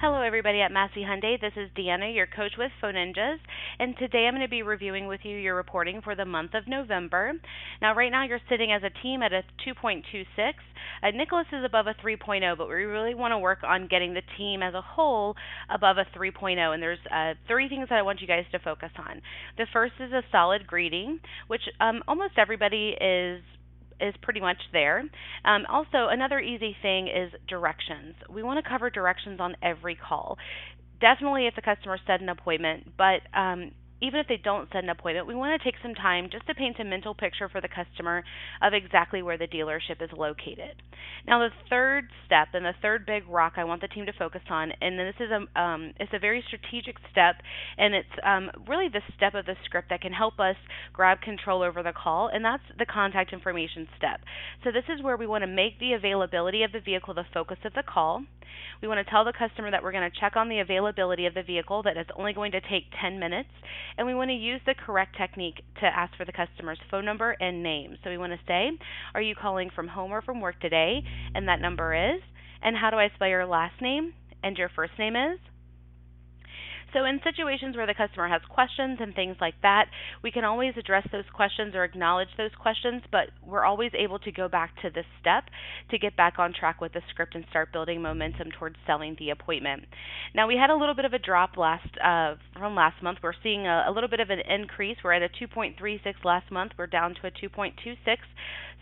Hello, everybody at Massey Hyundai. This is Deanna, your coach with Phone Ninjas, and today I'm going to be reviewing with you your reporting for the month of November. Now, right now you're sitting as a team at a 2.26. Nicholas is above a 3.0, but we really want to work on getting the team as a whole above a 3.0, and there's three things that I want you guys to focus on. The first is a solid greeting, which almost everybody is pretty much there. Also, another easy thing is directions. We want to cover directions on every call. Definitely if the customer set an appointment, but even if they don't set an appointment, we want to take some time just to paint a mental picture for the customer of exactly where the dealership is located. Now, the third step and the third big rock I want the team to focus on, and this is it's a very strategic step, and it's really the step of the script that can help us grab control over the call, and that's the contact information step. So this is where we want to make the availability of the vehicle the focus of the call. We want to tell the customer that we're going to check on the availability of the vehicle, that it's only going to take 10 minutes, and we want to use the correct technique to ask for the customer's phone number and name. So we want to say, are you calling from home or from work today? And that number is, and how do I spell your last name and your first name is? So in situations where the customer has questions and things like that, we can always address those questions or acknowledge those questions, but we're always able to go back to this step to get back on track with the script and start building momentum towards selling the appointment. Now, we had a little bit of a drop from last month. We're seeing a little bit of an increase. We're at a 2.36 last month. We're down to a 2.26.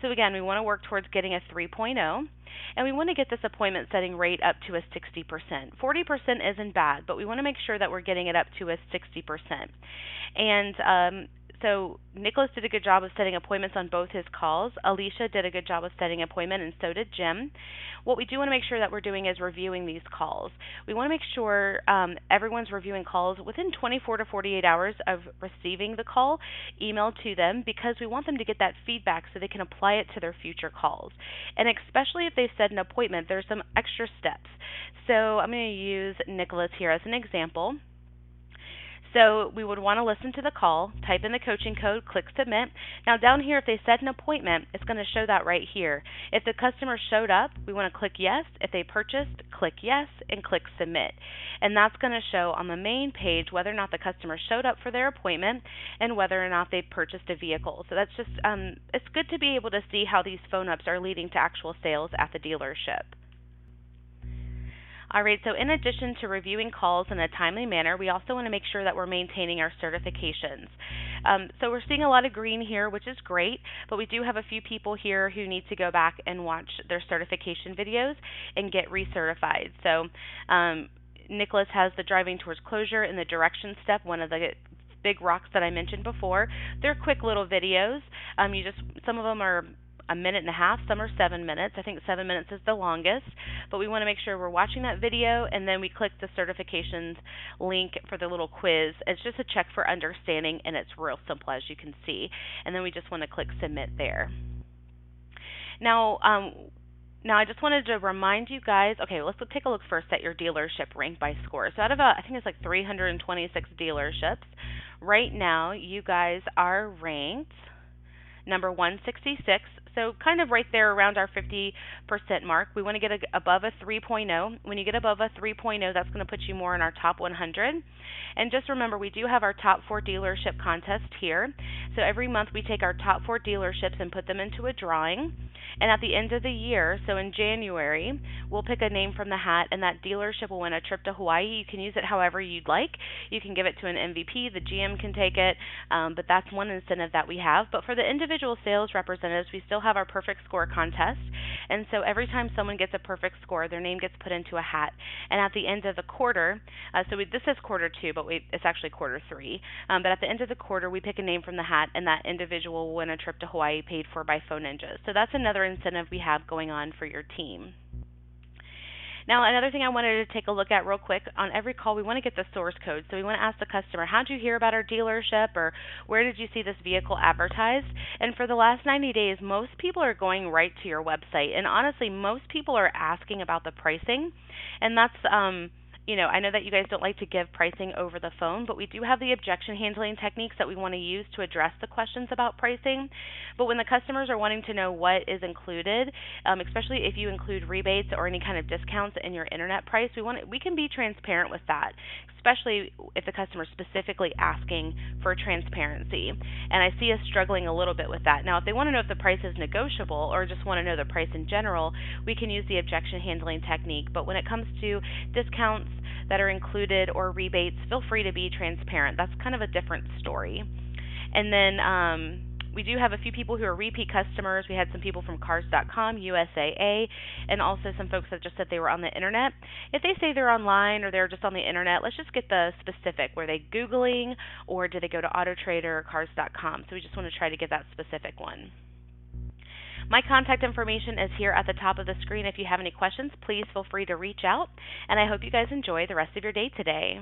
So again, we want to work towards getting a 3.0. And we want to get this appointment setting rate up to a 60%. 40% isn't bad, but we want to make sure that we're getting it up to a 60%. And so Nicholas did a good job of setting appointments on both his calls. Alicia did a good job of setting appointment, and so did Jim. What we do want to make sure that we're doing is reviewing these calls. We want to make sure everyone's reviewing calls within 24 to 48 hours of receiving the call, emailed to them, because we want them to get that feedback so they can apply it to their future calls. And especially if they've set an appointment, there's some extra steps. So I'm going to use Nicholas here as an example. So we would want to listen to the call, type in the coaching code, click submit. Now down here, if they set an appointment, it's going to show that right here. If the customer showed up, we want to click yes. If they purchased, click yes and click submit. And that's going to show on the main page whether or not the customer showed up for their appointment and whether or not they purchased a vehicle. So that's just, it's good to be able to see how these phone ups are leading to actual sales at the dealership. All right, so in addition to reviewing calls in a timely manner, we also want to make sure that we're maintaining our certifications. So we're seeing a lot of green here, which is great, but we do have a few people here who need to go back and watch their certification videos and get recertified. So Nicholas has the driving towards closure and the direction step, one of the big rocks that I mentioned before. They're quick little videos. Some of them are a minute and a half, some are 7 minutes. I think 7 minutes is the longest, but we want to make sure we're watching that video, and then we click the certifications link for the little quiz. It's just a check for understanding, and it's real simple, as you can see. And then we just want to click submit there. Now I just wanted to remind you guys, okay, let's take a look first at your dealership rank by score. So out of, I think it's like 326 dealerships, right now you guys are ranked number 166, so kind of right there around our 50% mark. We want to get above a 3.0. When you get above a 3.0, that's going to put you more in our top 100. And just remember, we do have our top 4 dealership contest here. So every month we take our top 4 dealerships and put them into a drawing. And at the end of the year, so in January, we'll pick a name from the hat, and that dealership will win a trip to Hawaii. You can use it however you'd like. You can give it to an MVP. The GM can take it, but that's one incentive that we have. But for the individual sales representatives, we still have our perfect score contest. And so every time someone gets a perfect score, their name gets put into a hat. And at the end of the quarter, this is quarter 2, but it's actually quarter 3. But at the end of the quarter, we pick a name from the hat, and that individual will win a trip to Hawaii paid for by Phone Ninjas. So that's another incentive we have going on for your team. Now, another thing I wanted to take a look at real quick, on every call we want to get the source code. So we want to ask the customer, how did you hear about our dealership, or where did you see this vehicle advertised? And for the last 90 days, most people are going right to your website. And honestly, most people are asking about the pricing. And that's I know that you guys don't like to give pricing over the phone, but we do have the objection handling techniques that we want to use to address the questions about pricing. But when the customers are wanting to know what is included, especially if you include rebates or any kind of discounts in your internet price, we can be transparent with that, especially if the customer is specifically asking for transparency. And I see us struggling a little bit with that. Now, if they want to know if the price is negotiable or just want to know the price in general, we can use the objection handling technique. But when it comes to discounts that are included or rebates, feel free to be transparent. That's kind of a different story. And then we do have a few people who are repeat customers. We had some people from Cars.com, USAA, and also some folks that just said they were on the internet. If they say they're online or they're just on the internet, let's just get the specific. Were they Googling or did they go to AutoTrader or Cars.com? So we just want to try to get that specific one. My contact information is here at the top of the screen. If you have any questions, please feel free to reach out, and I hope you guys enjoy the rest of your day today.